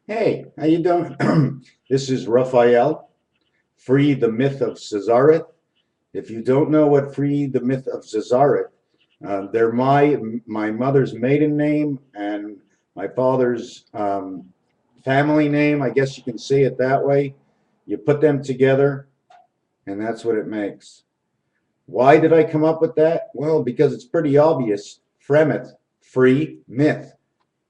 Hey, how you doing? This is Raphael, Free the Myth of Cesareth. If you don't know what Free the Myth of Cesareth, they're my mother's maiden name and my father's family name. I guess you can say it that way. You put them together, and that's what it makes. Why did I come up with that? Well, because it's pretty obvious. Fremeth, free myth.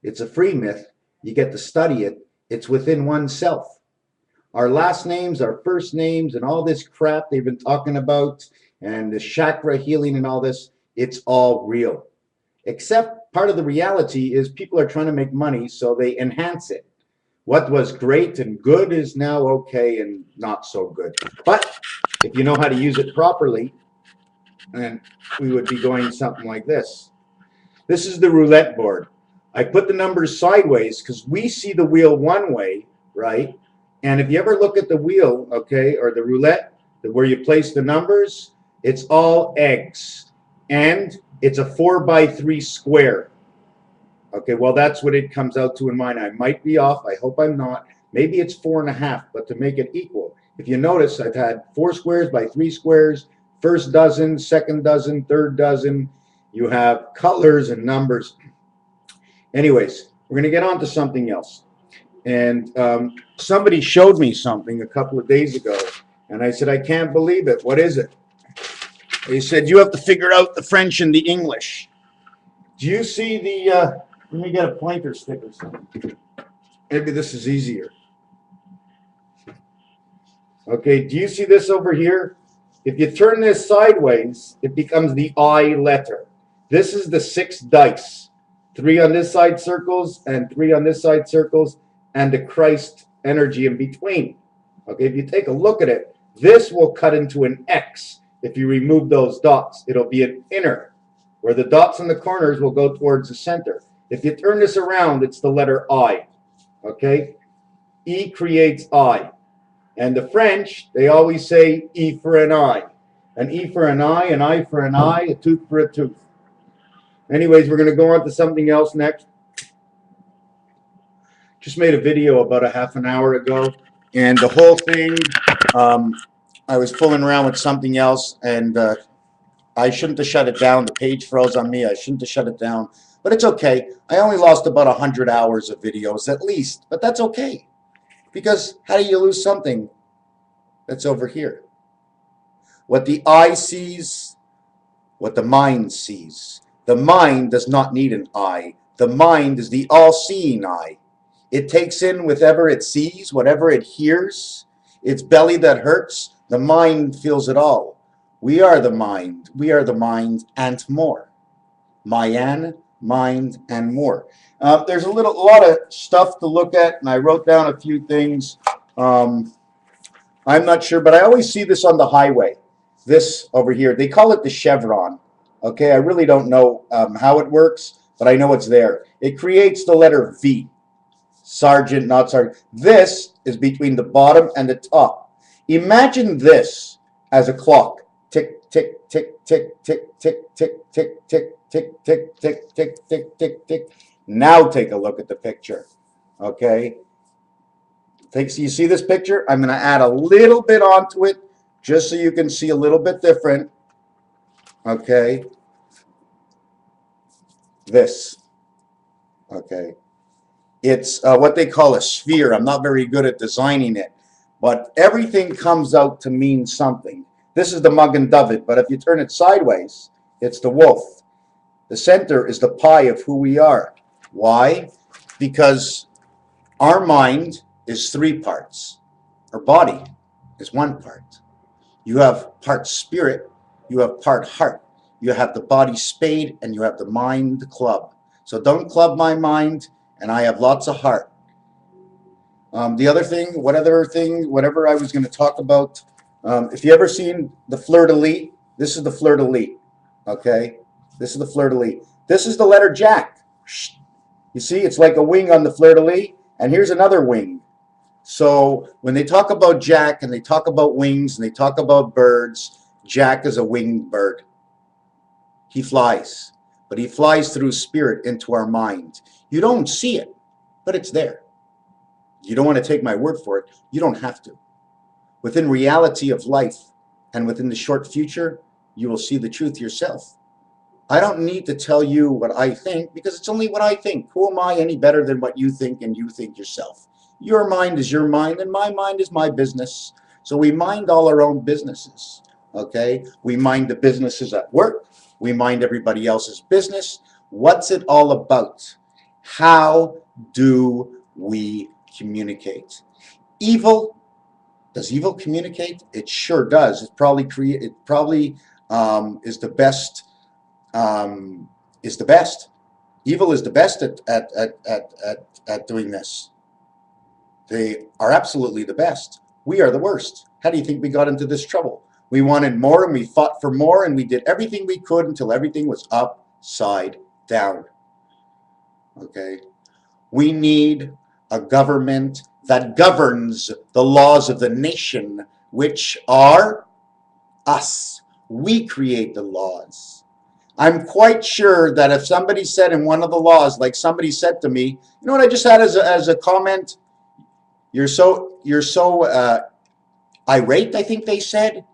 It's a free myth. You get to study it. It's within oneself. Our last names, our first names, and all this crap they've been talking about, and the chakra healing and all this, it's all real. Except part of the reality is people are trying to make money, so they enhance it. What was great and good is now okay and not so good. But if you know how to use it properly, then we would be going something like this. This is the roulette board. I put the numbers sideways because we see the wheel one way, right? And if you ever look at the wheel, okay, or the roulette, where you place the numbers, it's all eggs. And it's a 4x3 square. Okay, well, that's what it comes out to in mine. I might be off. I hope I'm not. Maybe it's 4.5, but to make it equal. If you notice, I've had 4 squares by 3 squares, first dozen, second dozen, third dozen. You have colors and numbers. Anyways, we're going to get on to something else. And somebody showed me something a couple of days ago, and I said, I can't believe it. What is it? They said, you have to figure out the French and the English. Do you see the, let me get a pointer stick or something. Maybe this is easier. Okay, do you see this over here? If you turn this sideways, it becomes the I letter. This is the 6 dice. 3 on this side circles and 3 on this side circles and the Christ energy in between. Okay, if you take a look at it, this will cut into an X if you remove those dots. It'll be an inner, where the dots in the corners will go towards the center. If you turn this around, it's the letter I. Okay, E creates I. And the French, they always say E for an eye. An E for an eye for an eye, a tooth for a tooth. Anyways, we're going to go on to something else next. Just made a video about a half an hour ago, and the whole thing, I was fooling around with something else, and I shouldn't have shut it down. The page froze on me. I shouldn't have shut it down, but it's okay. I only lost about 100 hours of videos at least, but that's okay, because how do you lose something that's over here? What the eye sees, what the mind sees. The mind does not need an eye. The mind is the all-seeing eye. It takes in whatever it sees, whatever it hears. It's belly that hurts. The mind feels it all. We are the mind. We are the mind and more. Mayan, mind, and more. There's a lot of stuff to look at, and I wrote down a few things. I'm not sure, but I always see this on the highway. This over here, they call it the chevron. Okay, I really don't know how it works, but I know it's there. It creates the letter V. Sergeant, not sergeant. This is between the bottom and the top. Imagine this as a clock. Tick, tick, tick, tick, tick, tick, tick, tick, tick, tick, tick, tick, tick, tick, tick, tick. Now take a look at the picture. Okay. So you see this picture? I'm going to add a little bit onto it just so you can see a little bit different. Okay. This. Okay. It's what they call a sphere. I'm not very good at designing it, but everything comes out to mean something. This is the Magen David, but if you turn it sideways, it's the wolf. The center is the pie of who we are. Why? Because our mind is 3 parts. Our body is 1 part. You have part spirit, you have part heart. You have the body spade, and you have the mind the club. So don't club my mind, and I have lots of heart. The other thing, whatever I was going to talk about, if you ever seen the fleur-de-lis, this is the fleur-de-lis, okay? This is the fleur-de-lis. This is the letter Jack. You see, it's like a wing on the fleur-de-lis, and here's another wing. So when they talk about Jack, and they talk about wings, and they talk about birds, Jack is a winged bird. He flies, but he flies through spirit into our mind. You don't see it, but it's there. You don't want to take my word for it. You don't have to. Within reality of life and within the short future, you will see the truth yourself. I don't need to tell you what I think because it's only what I think. Who am I any better than what you think and you think yourself? Your mind is your mind and my mind is my business. So we mind all our own businesses. Okay? We mind the businesses at work. We mind everybody else's business. What's it all about? How do we communicate? Evil, does evil communicate? It sure does. It probably is the best. Is the best. Evil is the best at doing this. They are absolutely the best. We are the worst. How do you think we got into this trouble? We wanted more and we fought for more and we did everything we could until everything was upside down. Okay? We need a government that governs the laws of the nation, which are us. We create the laws. I'm quite sure that if somebody said in one of the laws, like somebody said to me, you know what I just had as a comment? You're so irate, I think they said.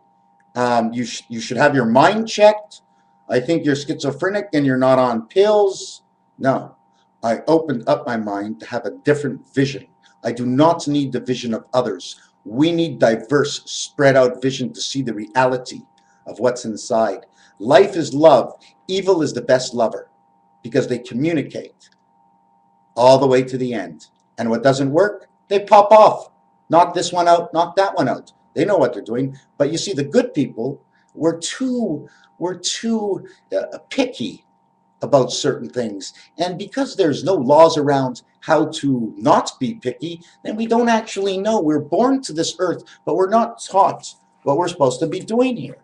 You should have your mind checked. I think you're schizophrenic and you're not on pills. No, I opened up my mind to have a different vision. I do not need the vision of others. We need diverse, spread out vision to see the reality of what's inside. Life is love. Evil is the best lover because they communicate all the way to the end. And what doesn't work, they pop off. Knock this one out, knock that one out. They know what they're doing. But you see, the good people, we're too picky about certain things. And because there's no laws around how to not be picky, then we don't actually know. We're born to this earth, but we're not taught what we're supposed to be doing here.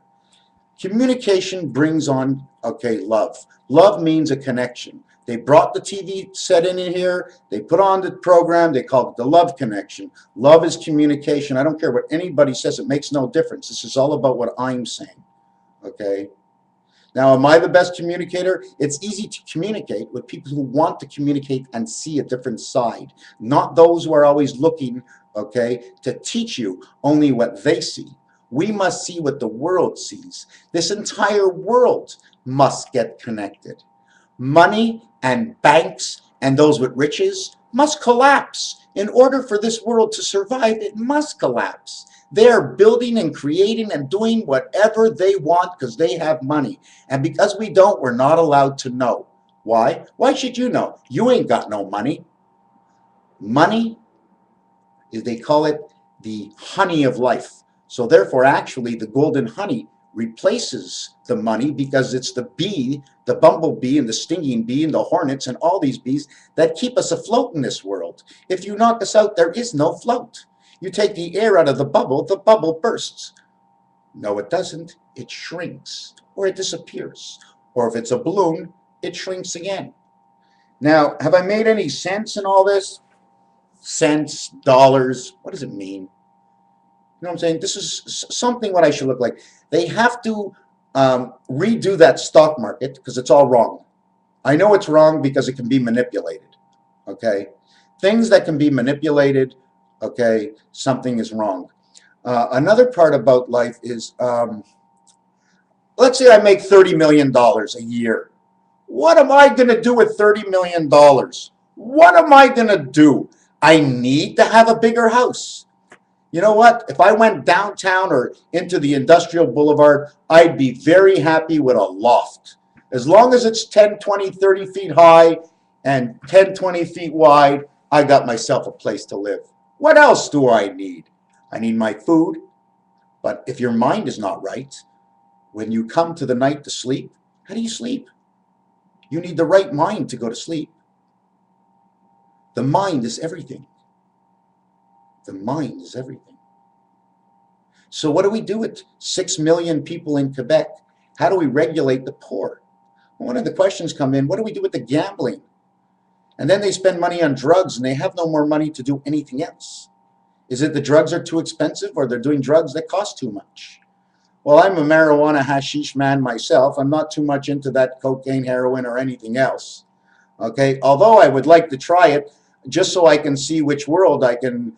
Communication brings on, okay, love. Love means a connection. They brought the TV set in here. They put on the program. They called it the love connection. Love is communication. I don't care what anybody says. It makes no difference. This is all about what I'm saying. Okay? Now, am I the best communicator? It's easy to communicate with people who want to communicate and see a different side, not those who are always looking, okay, to teach you only what they see. We must see what the world sees. This entire world must get connected. Money and banks and those with riches must collapse. In order for this world to survive, it must collapse. They're building and creating and doing whatever they want because they have money. And because we don't, we're not allowed to know. Why? Why should you know? You ain't got no money. Money, they call it the honey of life. So therefore, actually, the golden honey replaces the money because it's the bee, the bumblebee and the stinging bee and the hornets and all these bees that keep us afloat in this world. If you knock us out, there is no float. You take the air out of the bubble bursts. No, it doesn't. It shrinks or it disappears. Or if it's a balloon, it shrinks again. Now, have I made any sense in all this? Cents, dollars, what does it mean? You know what I'm saying? This is something what I should look like. They have to redo that stock market because it's all wrong. I know it's wrong because it can be manipulated. Okay? Things that can be manipulated, okay, something is wrong. Another part about life is, let's say I make $30 million a year. What am I going to do with $30 million? What am I going to do? I need to have a bigger house. You know what? If I went downtown or into the industrial boulevard, I'd be very happy with a loft. As long as it's 10, 20, 30 feet high and 10, 20 feet wide, I got myself a place to live. What else do I need? I need my food. But if your mind is not right, when you come to the night to sleep, how do you sleep? You need the right mind to go to sleep. The mind is everything. The mind is everything. So what do we do with 6 million people in Quebec? How do we regulate the poor? One of the questions come in, what do we do with the gambling? And then they spend money on drugs and they have no more money to do anything else. Is it the drugs are too expensive or they're doing drugs that cost too much? Well, I'm a marijuana hashish man myself. I'm not too much into that cocaine, heroin, or anything else. Okay, although I would like to try it. just so I can see which world I can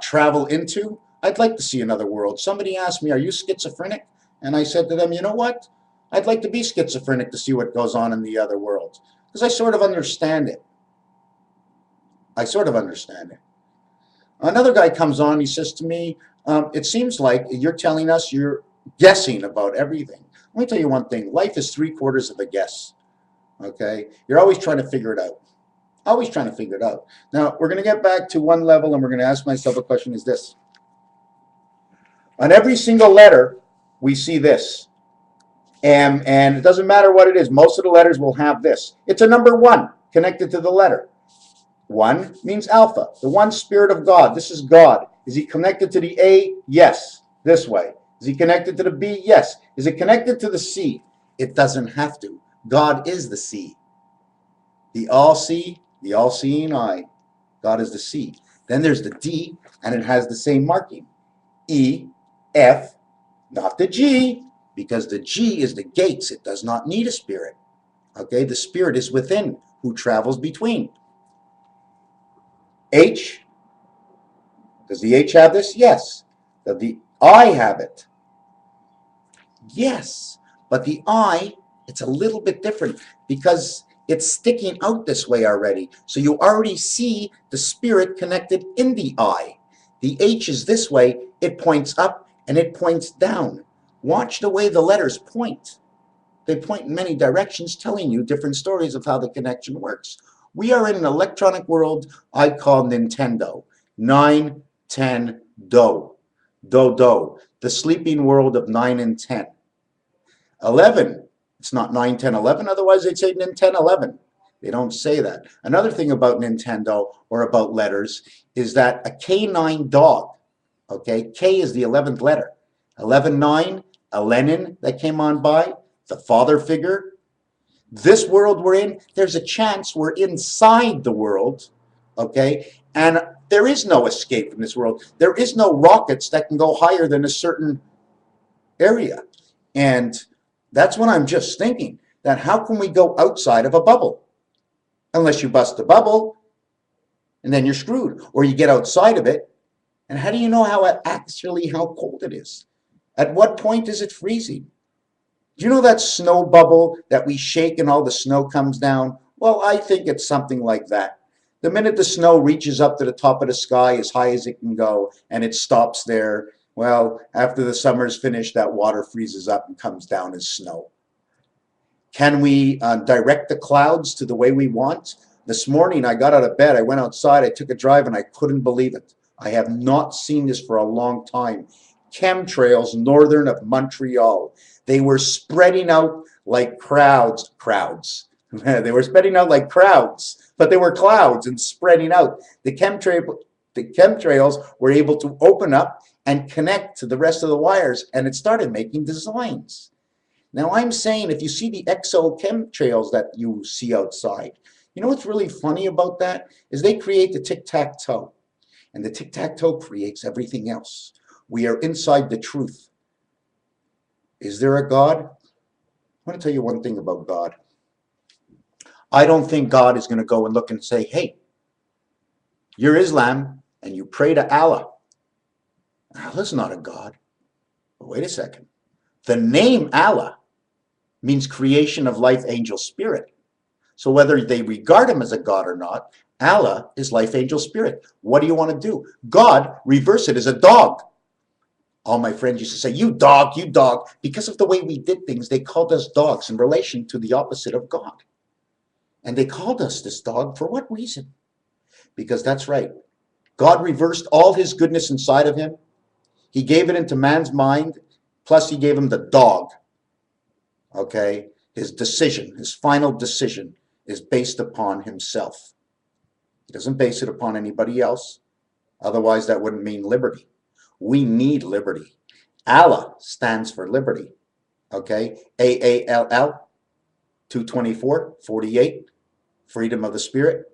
travel into. I'd like to see another world. Somebody asked me, are you schizophrenic? And I said to them, you know what? I'd like to be schizophrenic to see what goes on in the other worlds. Because I sort of understand it. I sort of understand it. Another guy comes on, he says to me, it seems like you're telling us you're guessing about everything. Let me tell you one thing. Life is 3/4 of a guess. Okay? You're always trying to figure it out. Always trying to figure it out. Now, we're going to get back to one level, and we're going to ask myself a question, is this. On every single letter, we see this. And it doesn't matter what it is. Most of the letters will have this. It's a number 1 connected to the letter. 1 means alpha, the one spirit of God. This is God. Is he connected to the A? Yes. This way. Is he connected to the B? Yes. Is it connected to the C? It doesn't have to. God is the C. The all-see, the all-seeing eye. God is the C. Then there's the D, and it has the same marking. E, F, not the G, because the G is the gates. It does not need a spirit. Okay, the spirit is within, who travels between. H, does the H have this? Yes. Does the I have it? Yes. But the I, it's a little bit different because it's sticking out this way already. So you already see the spirit connected in the I. The H is this way. It points up and it points down. Watch the way the letters point. They point in many directions, telling you different stories of how the connection works. We are in an electronic world I call Nintendo. 9, 10, do. Do, do. The sleeping world of 9 and 10. 11. It's not 9, 10, 11. Otherwise, they'd say Nintendo 11. They don't say that. Another thing about Nintendo or about letters is that a canine dog, okay, K is the 11th letter. 11, 9, a Lenin that came on by, the father figure. This world we're in, there's a chance we're inside the world, okay, and there is no escape from this world. There is no rockets that can go higher than a certain area. And that's what I'm just thinking, that how can we go outside of a bubble? Unless you bust the bubble, and then you're screwed. Or you get outside of it, and how do you know how cold it is? At what point is it freezing? Do you know that snow bubble that we shake and all the snow comes down? Well, I think it's something like that. The minute the snow reaches up to the top of the sky as high as it can go and it stops there, well, after the summer's finished, that water freezes up and comes down as snow. Can we direct the clouds to the way we want? This morning, I got out of bed, I went outside, I took a drive, and I couldn't believe it. I have not seen this for a long time. Chemtrails northern of Montreal. They were spreading out like crowds. They were spreading out like crowds, but they were clouds and spreading out. The chemtrails were able to open up and connect to the rest of the wires, and it started making designs. Now I'm saying if you see the exo-chemtrails that you see outside, you know what's really funny about that is they create the tic-tac-toe, and the tic-tac-toe creates everything else. We are inside the truth. Is there a God? I want to tell you one thing about God. I don't think God is going to go and look and say, hey, you're Islam and you pray to Allah. Allah's not a God. But wait a second. The name Allah means creation of life, angel, spirit. So whether they regard him as a God or not, Allah is life, angel, spirit. What do you want to do? God, reverse it, is a dog. All my friends used to say, you dog, you dog. Because of the way we did things, they called us dogs in relation to the opposite of God. And they called us this dog for what reason? Because that's right. God reversed all his goodness inside of him. He gave it into man's mind, plus he gave him the dog. Okay? His decision, his final decision is based upon himself. He doesn't base it upon anybody else. Otherwise, that wouldn't mean liberty. We need liberty. Allah stands for liberty. Okay? AALL, 224-48, freedom of the spirit.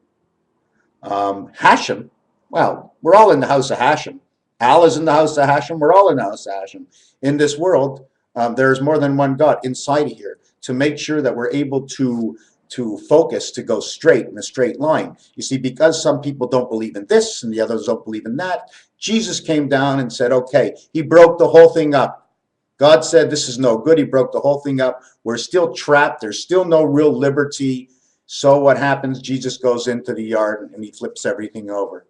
Hashem, well, we're all in the house of Hashem. Allah's in the house of Hashem. We're all in the house of Hashem. In this world, there is more than one God inside of here to make sure that we're able to to focus, to go straight in a straight line. You see, because some people don't believe in this and the others don't believe in that, Jesus came down and said, okay, he broke the whole thing up. God said, this is no good. He broke the whole thing up. We're still trapped. There's still no real liberty. So what happens? Jesus goes into the yard and he flips everything over.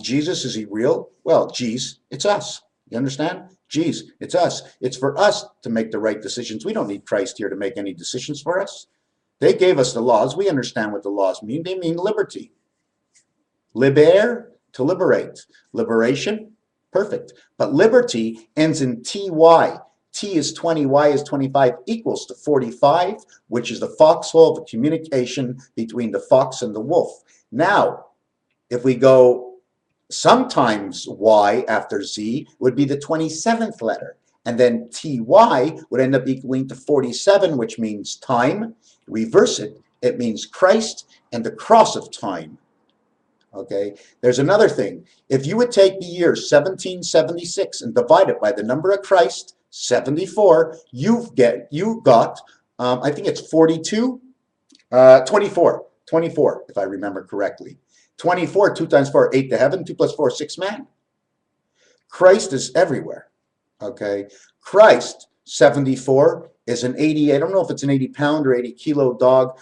Jesus, is he real? Well, geez, it's us. You understand? Geez, it's us. It's for us to make the right decisions. We don't need Christ here to make any decisions for us. They gave us the laws. We understand what the laws mean. They mean liberty. Liber, to liberate. Liberation, perfect. But liberty ends in ty. T is 20, Y is 25, equals to 45, which is the foxhole of the communication between the fox and the wolf. Now, if we go sometimes Y after Z, would be the 27th letter. And then TY would end up equaling to 47, which means time. Reverse it, it means Christ and the cross of time. Okay, there's another thing. If you would take the year 1776 and divide it by the number of Christ, 74, you got, I think it's 42, 24, if I remember correctly. 24, 2 times 4, 8 to heaven, 2 plus 4, 6 man. Christ is everywhere, okay? Christ, 74, is an 80, I don't know if it's an 80-pound or 80-kilo dog,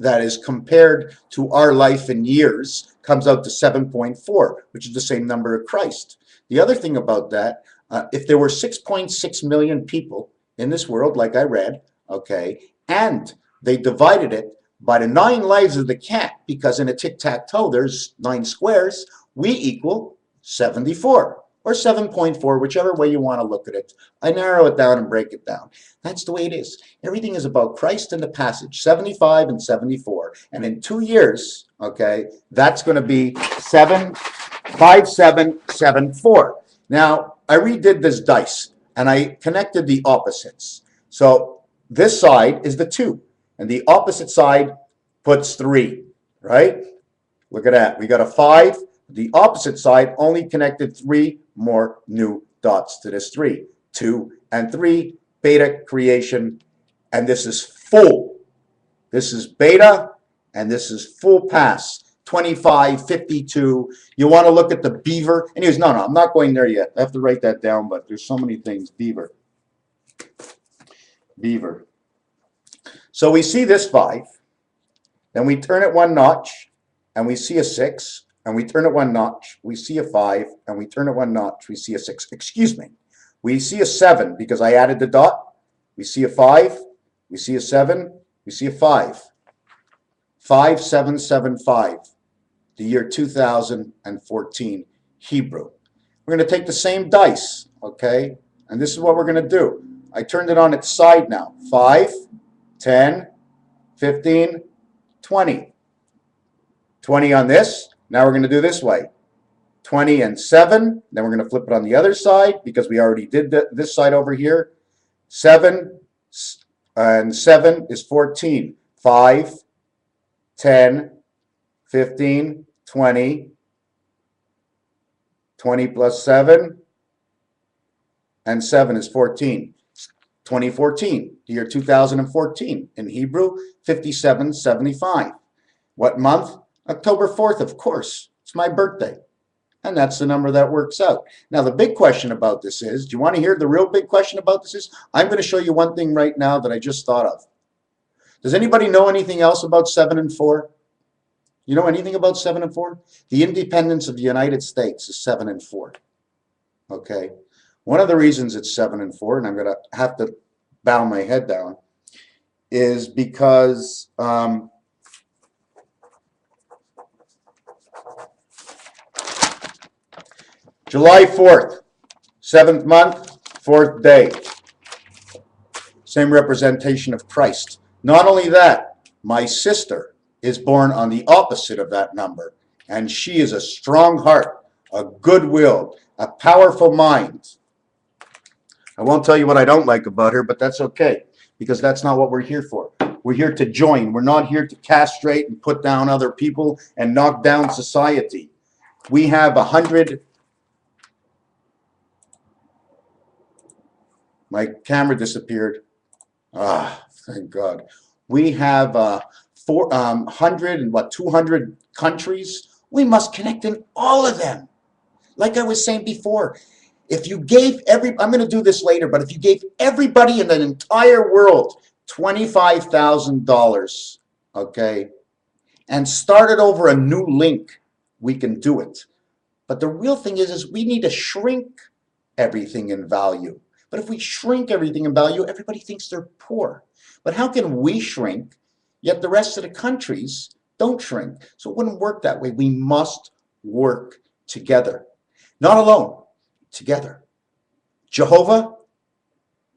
that is compared to our life in years, comes out to 7.4, which is the same number of Christ. The other thing about that, if there were 6.6 million people in this world, like I read, okay, and they divided it by the 9 lives of the cat, because in a tic-tac-toe there's 9 squares, we equal 74 or 7.4, whichever way you want to look at it. I narrow it down and break it down. That's the way it is. Everything is about Christ and the passage, 75 and 74. And in 2 years, okay, that's going to be 5774. Now, I redid this dice and I connected the opposites. So this side is the 2 and the opposite side puts 3, right? Look at that. We got a 5. The opposite side only connected 3 more new dots to this 3. 2 and 3, beta creation, and this is full. This is beta, and this is full pass. 25, 52. You want to look at the beaver. Anyways, no, I'm not going there yet. I have to write that down, but there's so many things. Beaver. So we see this 5. Then we turn it 1 notch, and we see a 6. And we turn it 1 notch, we see a 5, and we turn it 1 notch, we see a 6. Excuse me. We see a 7 because I added the dot. We see a 5, we see a 7, we see a 5. 5775, the year 2014, Hebrew. We're going to take the same dice, okay? And this is what we're going to do. I turned it on its side now. 5, 10, 15, 20. 20 on this. Now we're going to do this way. 20 and 7. Then we're going to flip it on the other side because we already did this side over here. 7 and 7 is 14. 5, 10, 15, 20. 20 plus 7 and 7 is 14. 2014, the year 2014. In Hebrew, 5775. What month? October 4th, of course. It's my birthday. And that's the number that works out. Now, the big question about this is, do you want to hear the real big question about this is? I'm going to show you one thing right now that I just thought of. Does anybody know anything else about 7 and 4? You know anything about 7 and 4? The independence of the United States is 7 and 4. Okay? One of the reasons it's 7 and 4, and I'm going to have to bow my head down, is because July 4th, 7th month, 4th day. Same representation of Christ. Not only that, my sister is born on the opposite of that number. And she is a strong heart, a good will, a powerful mind. I won't tell you what I don't like about her, but that's okay. Because that's not what we're here for. We're here to join. We're not here to castrate and put down other people and knock down society. We have 100... My camera disappeared. Ah, thank God. We have 400 and what, 200 countries. We must connect in all of them. Like I was saying before, if you gave I'm going to do this later, but if you gave everybody in the entire world $25,000, okay, and started over a new link, we can do it. But the real thing is we need to shrink everything in value. But if we shrink everything in value, everybody thinks they're poor. But how can we shrink, yet the rest of the countries don't shrink? So it wouldn't work that way. We must work together. Not alone, together. Jehovah,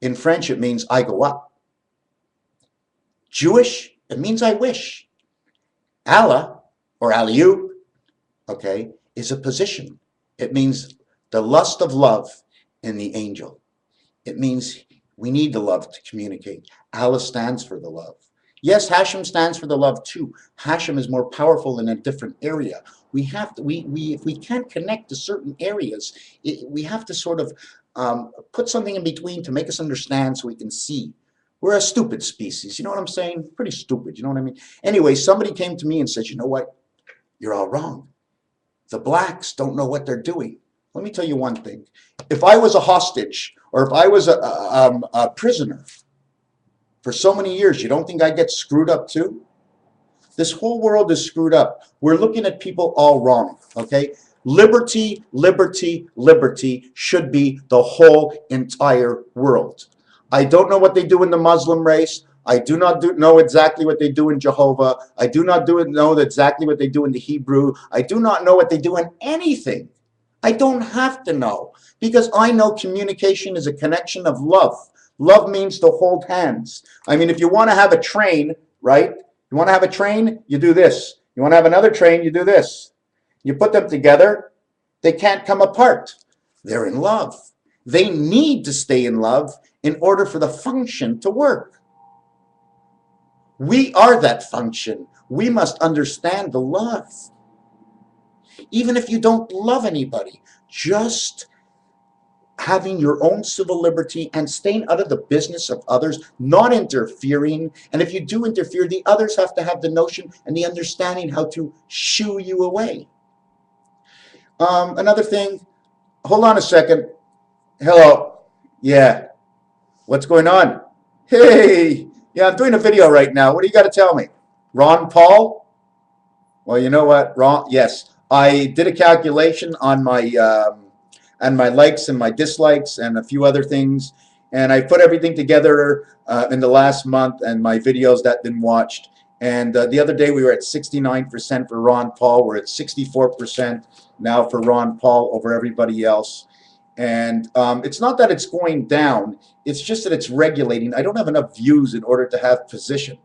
in French, it means I go up. Jewish, it means I wish. Allah, or Aliyu, okay, is a position. It means the lust of love in the angel. It means we need the love to communicate. Allah stands for the love. Yes, Hashem stands for the love too. Hashem is more powerful in a different area. We have to, if we can't connect to certain areas, we have to sort of put something in between to make us understand so we can see. We're a stupid species, you know what I'm saying? Pretty stupid, you know what I mean? Anyway, somebody came to me and said, you know what? You're all wrong. The blacks don't know what they're doing. Let me tell you one thing. If I was a hostage or if I was a prisoner for so many years, you don't think I get screwed up too? This whole world is screwed up. We're looking at people all wrong, okay? Liberty, liberty, liberty should be the whole entire world. I don't know what they do in the Muslim race. I do not know exactly what they do in Jehovah. I do not know exactly what they do in the Hebrew. I do not know what they do in anything. I don't have to know, because I know communication is a connection of love. Love means to hold hands. I mean, if you want to have a train, right? You want to have a train, you do this. You want to have another train, you do this. You put them together, they can't come apart. They're in love. They need to stay in love in order for the function to work. We are that function. We must understand the love. Even if you don't love anybody, just having your own civil liberty and staying out of the business of others, not interfering. And if you do interfere, the others have to have the notion and the understanding how to shoo you away. Another thing, hold on a second. Hello. Yeah. What's going on? Hey. Yeah, I'm doing a video right now. What do you got to tell me? Ron Paul? Well, you know what? Ron, yes. I did a calculation on my likes and my dislikes and a few other things, and I put everything together in the last month and my videos that been watched. And the other day we were at 69% for Ron Paul. We're at 64% now for Ron Paul over everybody else. And it's not that it's going down. It's just that it's regulating. I don't have enough views in order to have position.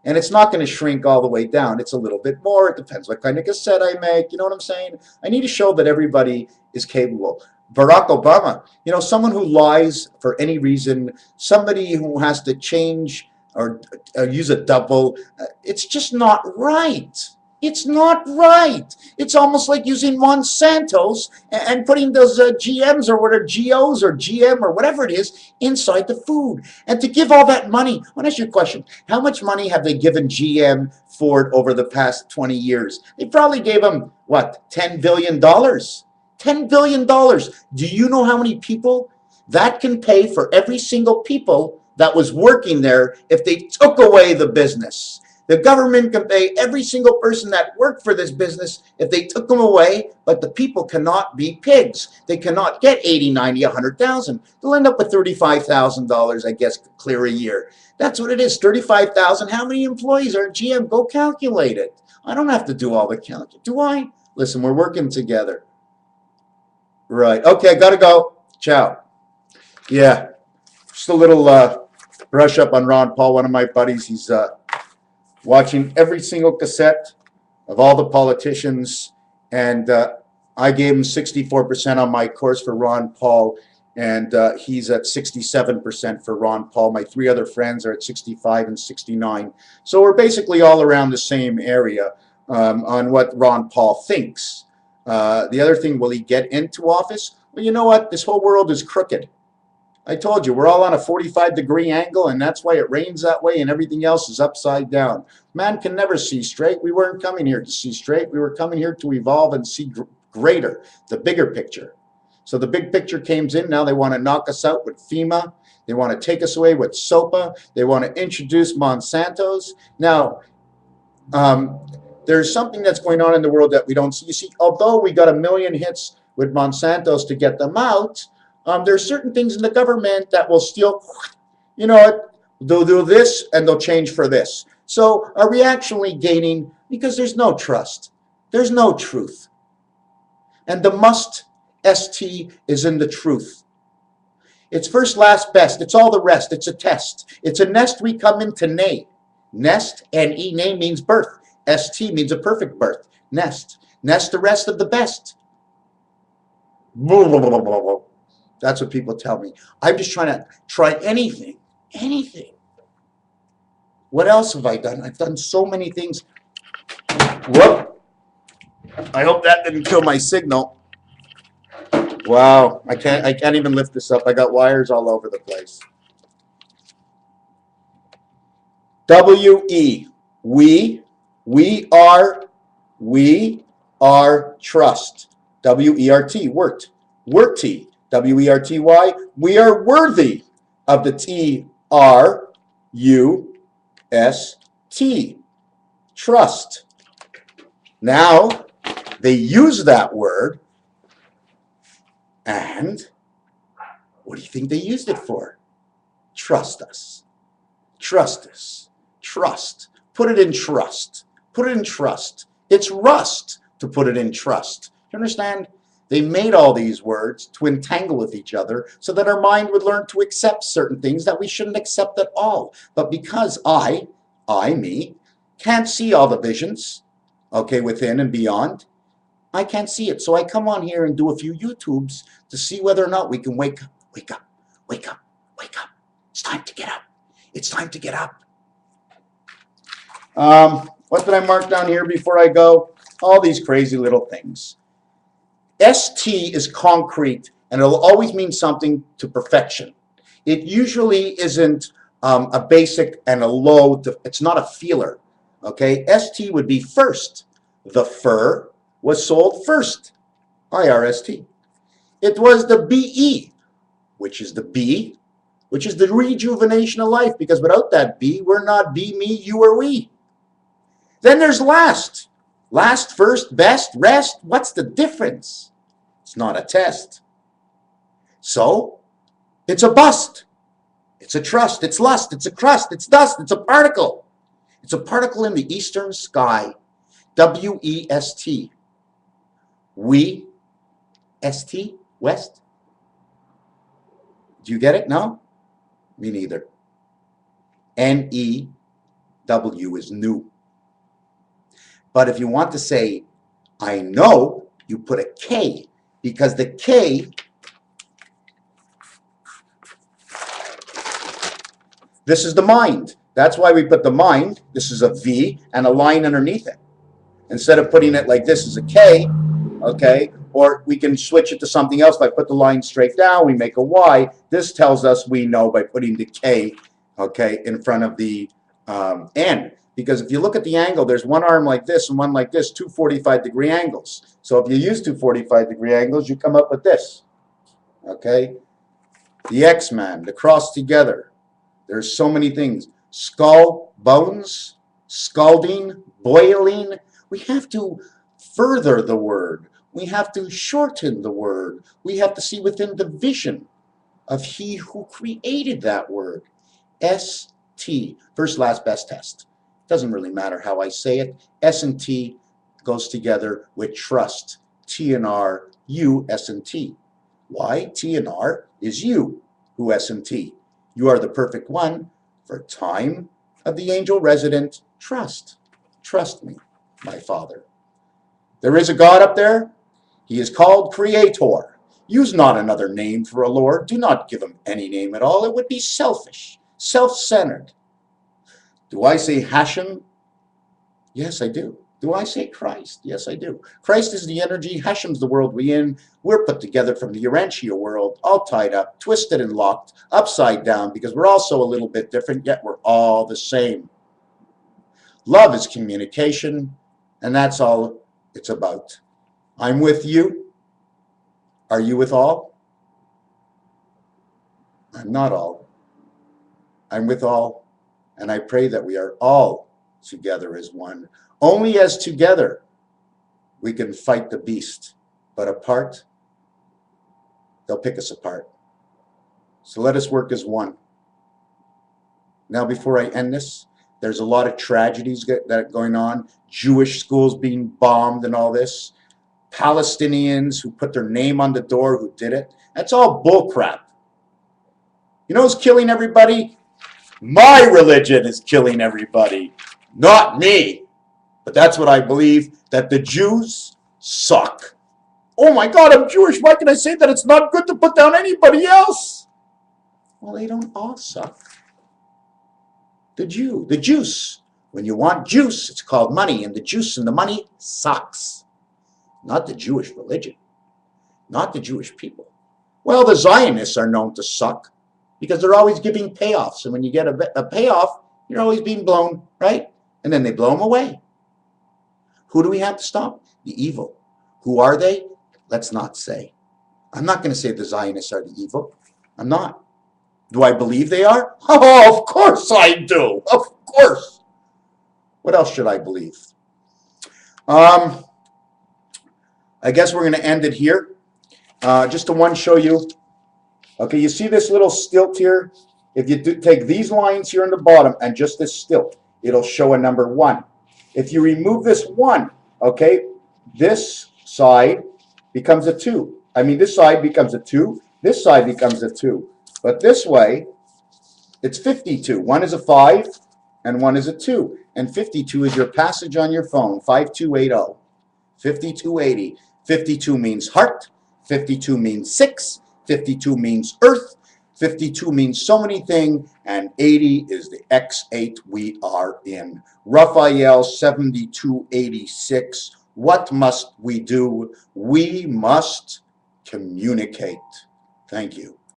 And it's not going to shrink all the way down. It's a little bit more. It depends what kind of cassette I make. You know what I'm saying? I need to show that everybody is capable. Barack Obama, you know, someone who lies for any reason, somebody who has to change or use a double, it's just not right. It's not right. It's almost like using Monsanto's and putting those GMs or whatever, GOs or GM or whatever it is inside the food. And to give all that money, I want to ask you a question. How much money have they given GM Ford over the past 20 years? They probably gave them, what, $10 billion? $10 billion. Do you know how many people that can pay for every single people that was working there if they took away the business? The government can pay every single person that worked for this business if they took them away, but the people cannot be pigs. They cannot get 80, 90, 100,000. They'll end up with $35,000, I guess, clear a year. That's what it is, 35,000. How many employees are at GM? Go calculate it. I don't have to do all the calculation, do I? Listen, we're working together. Right. Okay, I gotta go. Ciao. Yeah. Just a little brush up on Ron Paul, one of my buddies. He's watching every single cassette of all the politicians, and I gave him 64% on my course for Ron Paul, and he's at 67% for Ron Paul. My three other friends are at 65 and 69. So we're basically all around the same area on what Ron Paul thinks. The other thing, will he get into office? Well, you know what? This whole world is crooked. I told you, we're all on a 45-degree angle, and that's why it rains that way and everything else is upside down. Man can never see straight. We weren't coming here to see straight. We were coming here to evolve and see greater, the bigger picture. So the big picture came in. Now they want to knock us out with FEMA. They want to take us away with SOPA. They want to introduce Monsanto's. Now, there's something that's going on in the world that we don't see. You see, although we got 1 million hits with Monsanto's to get them out, there's certain things in the government that will still, you know what, they'll do this and they'll change for this. So are we actually gaining? Because there's no trust. There's no truth. And the must, ST, is in the truth. It's first, last, best. It's all the rest. It's a test. It's a nest we come into nay. Nest, N-E, nay means birth. ST means a perfect birth. Nest. Nest the rest of the best. Blah, blah, blah, blah, blah. That's what people tell me. I'm just trying to try anything. Anything. What else have I done? I've done so many things. Whoop. I hope that didn't kill my signal. Wow. I can't even lift this up. I got wires all over the place. W-E. We are trust. W-E-R-T. Wert. Werty. W-E-R-T-Y. We are worthy of the T-R-U-S-T. Trust. Now, they use that word, and what do you think they used it for? Trust us. Trust us. Trust. Put it in trust. Put it in trust. It's rust to put it in trust. You understand? They made all these words to entangle with each other so that our mind would learn to accept certain things that we shouldn't accept at all. But because me, can't see all the visions, okay, within and beyond, I can't see it. So I come on here and do a few YouTubes to see whether or not we can wake up, wake up, wake up, wake up. It's time to get up. It's time to get up. What did I mark down here before I go? All these crazy little things. ST is concrete, and it'll always mean something to perfection. It usually isn't a basic and a low. It's not a feeler. Okay, ST would be first. The fur was sold first. IRST. It was the BE, which is the B, which is the rejuvenation of life, because without that B, we're not be, me, you, or we. Then there's last. Last, first, best, rest. What's the difference? It's not a test. So, it's a bust. It's a trust. It's lust. It's a crust. It's dust. It's a particle. It's a particle in the eastern sky. W-E-S-T. We, S-T, west. Do you get it? No? Me neither. N-E-W is new. But if you want to say, I know, you put a K, because the K, this is the mind. That's why we put the mind. This is a V and a line underneath it. Instead of putting it like this as a K, okay, or we can switch it to something else by put the line straight down, we make a Y. This tells us we know by putting the K, okay, in front of the N. Because if you look at the angle, there's one arm like this and one like this, two 45-degree angles. So if you use two 45-degree angles, you come up with this, okay? The X-Man, the cross together. There's so many things. Skull, bones, scalding, boiling. We have to further the word. We have to shorten the word. We have to see within the vision of he who created that word. S-T, first, last, best test. Doesn't really matter how I say it. S and T goes together with trust. T and R, U, S and T. Why? T and R is you, who S and T. You are the perfect one for time of the angel resident. Trust. Trust me, my Father. There is a God up there. He is called Creator. Use not another name for a Lord. Do not give him any name at all. It would be selfish, self-centered. Do I say Hashem? Yes, I do. Do I say Christ? Yes, I do. Christ is the energy. Hashem's the world we in. We're put together from the Urantia world, all tied up, twisted and locked, upside down, because we're also a little bit different, yet we're all the same. Love is communication, and that's all it's about. I'm with you. Are you with all? I'm not all. I'm with all, and I pray that we are all together as one. Only as together we can fight the beast, but apart, they'll pick us apart. So let us work as one. Now, before I end this, there's a lot of tragedies that are going on. Jewish schools being bombed and all this. Palestinians who put their name on the door who did it. That's all bullcrap. You know who's killing everybody? My religion is killing everybody, not me. But that's what I believe, that the Jews suck. Oh my God, I'm Jewish. Why can I say that it's not good to put down anybody else? Well, they don't all suck. The juice. When you want juice, it's called money, and the juice and the money sucks. Not the Jewish religion, not the Jewish people. Well, the Zionists are known to suck because they're always giving payoffs, and when you get a payoff, you're always being blown, right? And then they blow them away. Who do we have to stop? The evil. Who are they? Let's not say. I'm not going to say the Zionists are the evil. I'm not. Do I believe they are? Oh, of course I do. Of course. What else should I believe? I guess we're going to end it here. Just to show you. Okay, you see this little stilt here? If you take these lines here on the bottom and just this stilt, it'll show a number 1. If you remove this 1, okay, this side becomes a 2. I mean, this side becomes a 2. This side becomes a 2. But this way, it's 52. 1 is a 5, and 1 is a 2. And 52 is your passage on your phone, 5280. 5280. 52 means heart. 52 means 6. 52 means earth. 52 means so many things. And 80 is the X8 we are in. Raphael 7286. What must we do? We must communicate. Thank you.